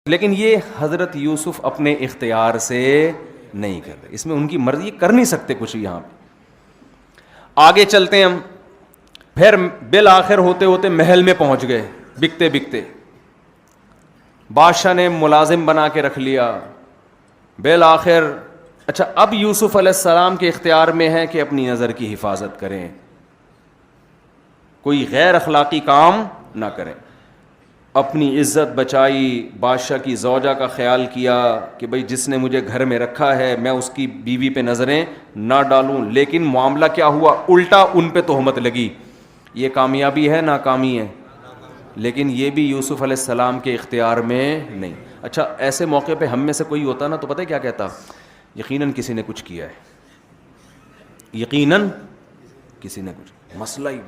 لیکن یہ حضرت یوسف اپنے اختیار سے نہیں کر رہے, اس میں ان کی مرضی, کر نہیں سکتے کچھ. یہاں پہ آگے چلتے ہیں ہم. پھر بالآخر ہوتے ہوتے محل میں پہنچ گئے, بکتے بکتے بادشاہ نے ملازم بنا کے رکھ لیا. بالآخر اچھا اب یوسف علیہ السلام کے اختیار میں ہے کہ اپنی نظر کی حفاظت کریں, کوئی غیر اخلاقی کام نہ کریں. اپنی عزت بچائی, بادشاہ کی زوجہ کا خیال کیا کہ بھئی جس نے مجھے گھر میں رکھا ہے میں اس کی بیوی پہ نظریں نہ ڈالوں. لیکن معاملہ کیا ہوا, الٹا ان پہ تہمت لگی. یہ کامیابی ہے ناکامی ہے؟ لیکن یہ بھی یوسف علیہ السلام کے اختیار میں نہیں. اچھا ایسے موقع پہ ہم میں سے کوئی ہوتا نا تو پتہ ہے کیا کہتا, یقیناً کسی نے کچھ کیا ہے, یقیناً کسی نے کچھ.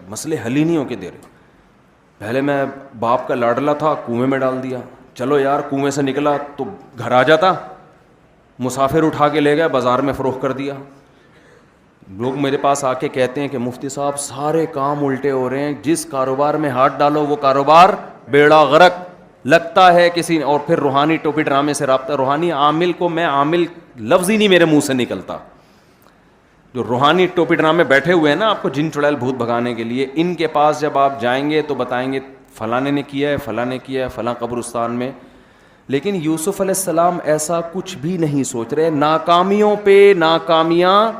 مسئلے حل ہی نہیں ہو کے دے رہے. پہلے میں باپ کا لاڈلا تھا, کنویں میں ڈال دیا, چلو یار کنویں سے نکلا تو گھر آ جاتا, مسافر اٹھا کے لے گئے بازار میں فروخت کر دیا. لوگ میرے پاس آ کے کہتے ہیں کہ مفتی صاحب سارے کام الٹے ہو رہے ہیں, جس کاروبار میں ہاتھ ڈالو وہ کاروبار بیڑا غرق, لگتا ہے کسی. اور پھر روحانی ٹوپی ڈرامے سے رابطہ. روحانی عامل کو میں عامل لفظ ہی نہیں میرے منہ سے نکلتا. جو روحانی ٹوپی ڈرامے بیٹھے ہوئے ہیں نا آپ کو جن چڑیل بھوت بھگانے کے لیے, ان کے پاس جب آپ جائیں گے تو بتائیں گے فلاں نے کیا ہے, فلاں نے کیا ہے, فلاں قبرستان میں. لیکن یوسف علیہ السلام ایسا کچھ بھی نہیں سوچ رہے. ناکامیوں پہ ناکامیاں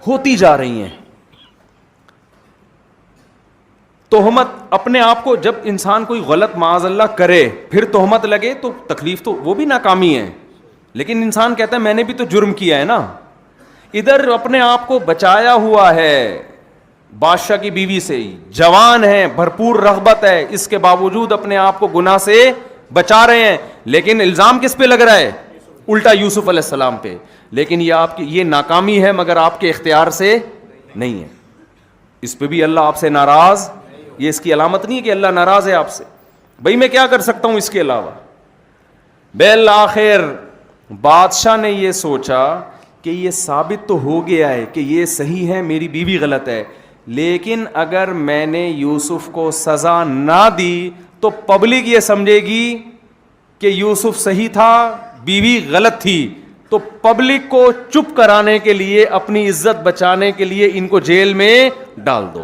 ہوتی جا رہی ہیں. تہمت اپنے آپ کو, جب انسان کوئی غلط معاذ اللہ کرے پھر تہمت لگے تو تکلیف تو وہ بھی ناکامی ہے. لیکن انسان کہتا ہے میں نے بھی تو جرم کیا ہے نا. ادھر اپنے آپ کو بچایا ہوا ہے بادشاہ کی بیوی سے, جوان ہے, بھرپور رغبت ہے, اس کے باوجود اپنے آپ کو گناہ سے بچا رہے ہیں. لیکن الزام کس پہ لگ رہا ہے؟ الٹا یوسف علیہ السلام پہ. لیکن یہ آپ کی یہ ناکامی ہے مگر آپ کے اختیار سے نہیں ہے. اس پہ بھی اللہ آپ سے ناراض, یہ اس کی علامت نہیں ہے کہ اللہ ناراض ہے آپ سے. بھئی میں کیا کر سکتا ہوں اس کے علاوہ. بالآخر بادشاہ نے یہ سوچا کہ یہ ثابت تو ہو گیا ہے کہ یہ صحیح ہے, میری بیوی غلط ہے, لیکن اگر میں نے یوسف کو سزا نہ دی تو پبلک یہ سمجھے گی کہ یوسف صحیح تھا, بیوی غلط تھی. تو پبلک کو چپ کرانے کے لیے, اپنی عزت بچانے کے لیے ان کو جیل میں ڈال دو.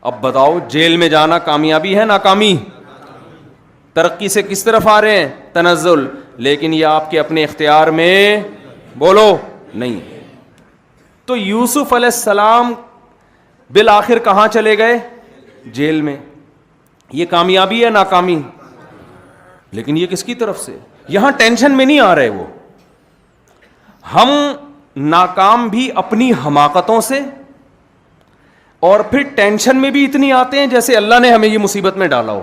اب بتاؤ جیل میں جانا کامیابی ہے ناکامی؟ ترقی سے کس طرف آ رہے ہیں؟ تنزل. لیکن یہ آپ کے اپنے اختیار میں بولو نہیں. تو یوسف علیہ السلام بالآخر کہاں چلے گئے؟ جیل میں. یہ کامیابی ہے ناکامی؟ لیکن یہ کس کی طرف سے؟ یہاں ٹینشن میں نہیں آ رہے وہ. ہم ناکام بھی اپنی حماقتوں سے, اور پھر ٹینشن میں بھی اتنی آتے ہیں جیسے اللہ نے ہمیں یہ مصیبت میں ڈالا ہو.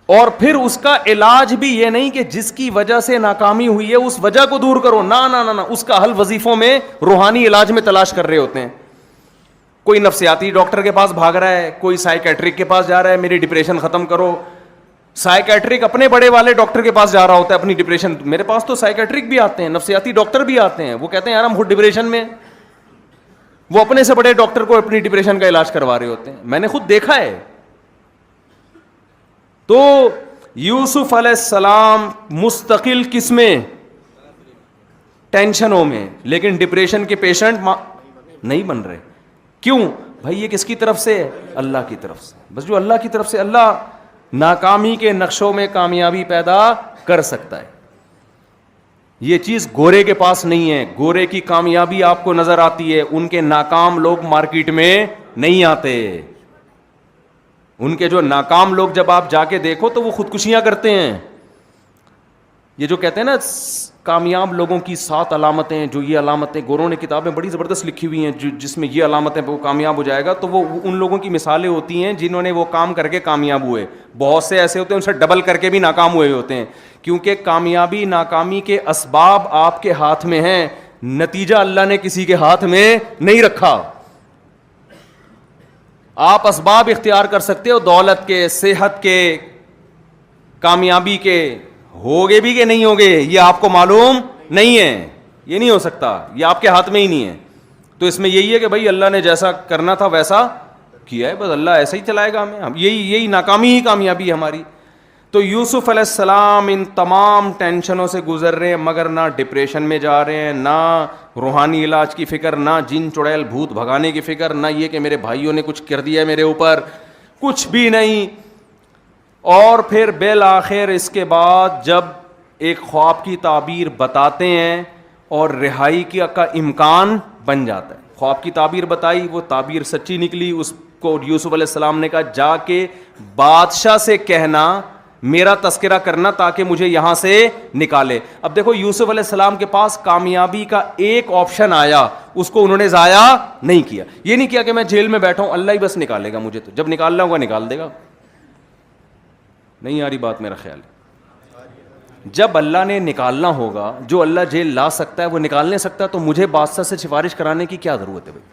اور پھر اس کا علاج بھی یہ نہیں کہ جس کی وجہ سے ناکامی ہوئی ہے اس وجہ کو دور کرو, نہ نہ نہ, اس کا حل وظیفوں میں روحانی علاج میں تلاش کر رہے ہوتے ہیں. کوئی نفسیاتی ڈاکٹر کے پاس بھاگ رہا ہے, کوئی سائیکیٹرک کے پاس جا رہا ہے, میری ڈپریشن ختم کرو. سائیکیٹرک اپنے بڑے والے ڈاکٹر کے پاس جا رہا ہوتا ہے اپنی ڈپریشن. میرے پاس تو سائیکیٹرک بھی آتے ہیں, نفسیاتی ڈاکٹر بھی آتے ہیں, وہ کہتے ہیں یار ہم خود ڈپریشن میں. وہ اپنے سے بڑے ڈاکٹر کو اپنی ڈپریشن کا علاج کروا رہے ہوتے ہیں. میں نے خود دیکھا ہے. تو یوسف علیہ السلام مستقل کس میں؟ ٹینشنوں میں. لیکن ڈپریشن کے پیشنٹ نہیں بن رہے. کیوں بھائی؟ یہ کس کی طرف سے؟ اللہ کی طرف سے. بس جو اللہ کی طرف سے, اللہ ناکامی کے نقشوں میں کامیابی پیدا کر سکتا ہے. یہ چیز گورے کے پاس نہیں ہے. گورے کی کامیابی آپ کو نظر آتی ہے, ان کے ناکام لوگ مارکیٹ میں نہیں آتے. ان کے جو ناکام لوگ جب آپ جا کے دیکھو تو وہ خودکشیاں کرتے ہیں. یہ جو کہتے ہیں نا کامیاب لوگوں کی 7 علامتیں, جو یہ علامتیں گوروں نے کتابیں بڑی زبردست لکھی ہوئی ہیں جس میں یہ علامتیں وہ کامیاب ہو جائے گا, تو وہ ان لوگوں کی مثالیں ہوتی ہیں جنہوں نے وہ کام کر کے کامیاب ہوئے. بہت سے ایسے ہوتے ہیں ان سے ڈبل کر کے بھی ناکام ہوئے ہوتے ہیں, کیونکہ کامیابی ناکامی کے اسباب آپ کے ہاتھ میں ہیں, نتیجہ اللہ نے کسی کے ہاتھ میں نہیں رکھا. آپ اسباب اختیار کر سکتے ہو دولت کے, صحت کے, کامیابی کے, ہوگے بھی کہ نہیں ہوگے یہ آپ کو معلوم نہیں ہے. یہ نہیں ہو سکتا, یہ آپ کے ہاتھ میں ہی نہیں ہے. تو اس میں یہی ہے کہ بھائی اللہ نے جیسا کرنا تھا ویسا کیا ہے, بس اللہ ایسا ہی چلائے گا ہمیں, ہم یہی ناکامی ہی کامیابی ہے ہماری. تو یوسف علیہ السلام ان تمام ٹینشنوں سے گزر رہے ہیں, مگر نہ ڈپریشن میں جا رہے ہیں, نہ روحانی علاج کی فکر, نہ جن چڑیل بھوت بھگانے کی فکر, نہ یہ کہ میرے بھائیوں نے کچھ کر دیا ہے میرے اوپر, کچھ بھی نہیں. اور پھر بالآخر اس کے بعد جب ایک خواب کی تعبیر بتاتے ہیں اور رہائی کا امکان بن جاتا ہے, خواب کی تعبیر بتائی, وہ تعبیر سچی نکلی, اس کو یوسف علیہ السلام نے کہا جا کے بادشاہ سے کہنا میرا تذکرہ کرنا تاکہ مجھے یہاں سے نکالے. اب دیکھو یوسف علیہ السلام کے پاس کامیابی کا ایک آپشن آیا, اس کو انہوں نے ضائع نہیں کیا. یہ نہیں کیا کہ میں جیل میں بیٹھا ہوں, اللہ ہی بس نکالے گا مجھے, تو جب نکالنا ہوگا نکال دے گا. نہیں آ رہی بات میرا خیال ہے. جب اللہ نے نکالنا ہوگا, جو اللہ جیل لا سکتا ہے وہ نکال نہیں سکتا, تو مجھے بادشاہ سے سفارش کرانے کی کیا ضرورت ہے بھائی.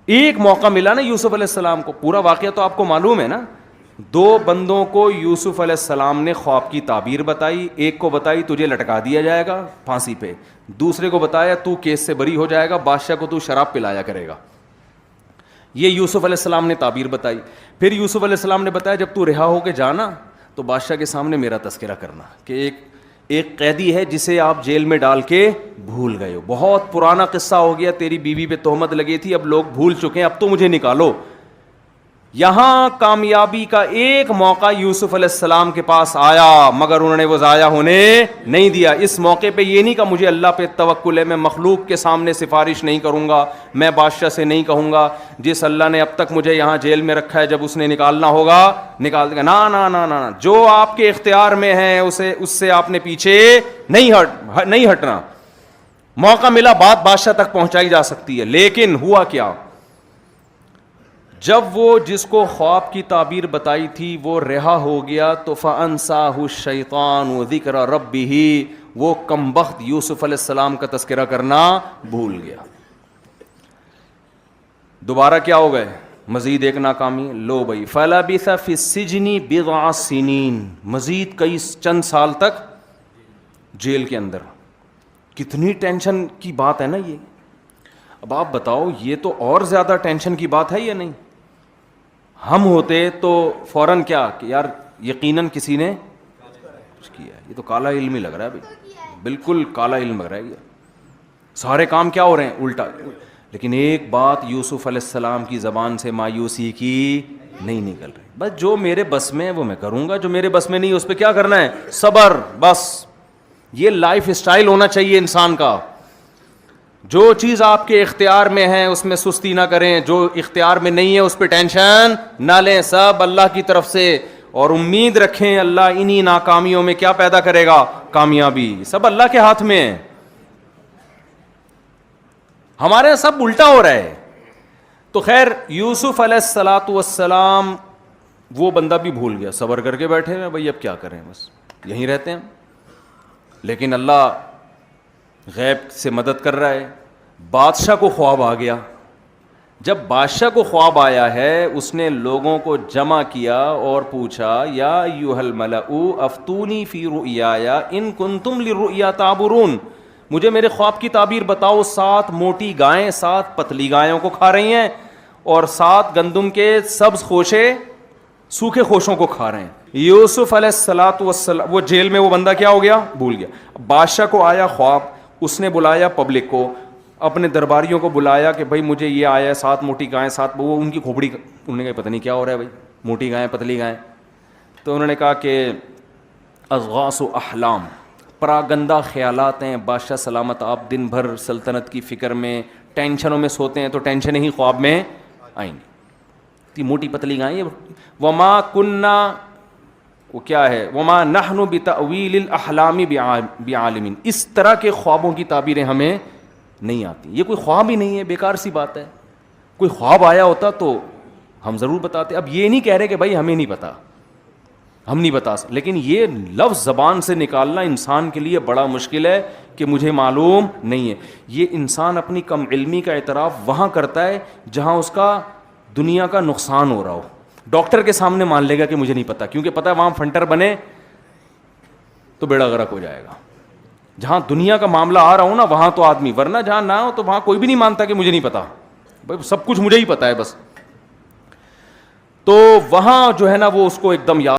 ایک موقع ملا نا یوسف علیہ السلام کو, پورا واقعہ تو آپ کو معلوم ہے نا. 2 بندوں کو یوسف علیہ السلام نے خواب کی تعبیر بتائی, ایک کو بتائی تجھے لٹکا دیا جائے گا پھانسی پہ, دوسرے کو بتایا تو کیس سے بری ہو جائے گا, بادشاہ کو تو شراب پلایا کرے گا. یہ یوسف علیہ السلام نے تعبیر بتائی. پھر یوسف علیہ السلام نے بتایا جب تو رہا ہو کے جانا تو بادشاہ کے سامنے میرا تذکرہ کرنا کہ ایک قیدی ہے جسے آپ جیل میں ڈال کے بھول گئے ہو, بہت پرانا قصہ ہو گیا, تیری بیوی پہ تہمت لگی تھی, اب لوگ بھول چکے ہیں, اب تو مجھے نکالو. یہاں کامیابی کا ایک موقع یوسف علیہ السلام کے پاس آیا, مگر انہوں نے وہ ضائع ہونے نہیں دیا. اس موقع پہ یہ نہیں کہا مجھے اللہ پہ توکل ہے, میں مخلوق کے سامنے سفارش نہیں کروں گا, میں بادشاہ سے نہیں کہوں گا جس اللہ نے اب تک مجھے یہاں جیل میں رکھا ہے جب اس نے نکالنا ہوگا نکال دے گا. نا نا نا نا, جو آپ کے اختیار میں ہے اس سے آپ نے پیچھے نہیں ہٹنا. موقع ملا, بات بادشاہ تک پہنچائی جا سکتی ہے. لیکن ہوا کیا, جب وہ جس کو خواب کی تعبیر بتائی تھی وہ رہا ہو گیا تو فَأَنْسَاهُ الشَّيْطَانُ ذِكْرَ رَبِّهِ, وہ کمبخت یوسف علیہ السلام کا تذکرہ کرنا بھول گیا. دوبارہ کیا ہو گئے, مزید ایک ناکامی. لو بھائی, فَلَبِثَ فِي السِّجْنِ بِضْعَ سِنِينَ, مزید کئی چند سال تک جیل کے اندر. کتنی ٹینشن کی بات ہے نا یہ. اب آپ بتاؤ, یہ تو اور زیادہ ٹینشن کی بات ہے یا نہیں. ہم ہوتے تو فوراً کیا کہ یار یقیناً کسی نے کچھ کیا ہے, یہ تو کالا علم ہی لگ رہا ہے بھائی, بالکل کالا علم لگ رہا ہے, یہ سارے کام کیا ہو رہے ہیں الٹا. لیکن ایک بات یوسف علیہ السلام کی زبان سے مایوسی کی نہیں نکل رہی, بس جو میرے بس میں ہے وہ میں کروں گا, جو میرے بس میں نہیں اس پہ کیا کرنا ہے, صبر. بس یہ لائف اسٹائل ہونا چاہیے انسان کا. جو چیز آپ کے اختیار میں ہے اس میں سستی نہ کریں, جو اختیار میں نہیں ہے اس پہ ٹینشن نہ لیں, سب اللہ کی طرف سے, اور امید رکھیں اللہ انہی ناکامیوں میں کیا پیدا کرے گا, کامیابی. سب اللہ کے ہاتھ میں ہے. ہمارے سب الٹا ہو رہا ہے. تو خیر یوسف علیہ السلام وہ بندہ بھی بھول گیا, صبر کر کے بیٹھے ہوئے بھائی اب کیا کریں, بس یہیں رہتے ہیں. لیکن اللہ غیب سے مدد کر رہا ہے. بادشاہ کو خواب آ گیا. جب بادشاہ کو خواب آیا ہے اس نے لوگوں کو جمع کیا اور پوچھا یا ایھا الملأ افتونی فی رؤیایا ان کنتم للرؤیا تعبرون, مجھے میرے خواب کی تعبیر بتاؤ. 7 موٹی گائیں 7 پتلی گایوں کو کھا رہی ہیں اور 7 گندم کے سبز خوشے سوکھے خوشوں کو کھا رہے ہیں. یوسف علیہ السلام وہ جیل میں, وہ بندہ کیا ہو گیا, بھول گیا. بادشاہ کو آیا خواب, اس نے بلایا پبلک کو, اپنے درباریوں کو بلایا کہ بھائی مجھے یہ آیا ہے 7 موٹی گائیں 7, وہ ان کی کھوپڑی, انہوں نے کہا پتہ نہیں کیا ہو رہا ہے بھائی, موٹی گائیں پتلی گائیں. تو انہوں نے کہا کہ اضغاث احلام, پراگندہ خیالات ہیں. بادشاہ سلامت, آپ دن بھر سلطنت کی فکر میں ٹینشنوں میں سوتے ہیں تو ٹینشنیں ہی خواب میں آئیں گی. موٹی پتلی گائیں. وما کننا, وہ کیا ہے, وما نحن بتأویل الاحلام بعالمین, اس طرح کے خوابوں کی تعبیریں ہمیں نہیں آتی. یہ کوئی خواب ہی نہیں ہے, بیکار سی بات ہے. کوئی خواب آیا ہوتا تو ہم ضرور بتاتے. اب یہ نہیں کہہ رہے کہ بھائی ہمیں نہیں پتا, ہم نہیں بتا سکتے, لیکن یہ لفظ زبان سے نکالنا انسان کے لیے بڑا مشکل ہے کہ مجھے معلوم نہیں ہے. یہ انسان اپنی کم علمی کا اعتراف وہاں کرتا ہے جہاں اس کا دنیا کا نقصان ہو رہا ہو. ڈاکٹر کے سامنے مان لے گا کہ مجھے نہیں پتا, کیونکہ پتا ہے وہاں فنٹر بنے تو بیڑا غرق ہو جائے گا. جہاں دنیا کا معاملہ آ رہا ہو نا وہاں تو آدمی, ورنہ جہاں نہ ہو تو وہاں کوئی بھی نہیں مانتا کہ مجھے نہیں پتا, بھائی سب کچھ مجھے ہی پتا ہے بس. تو وہاں جو ہے نا وہ اس کو ایک دم یاد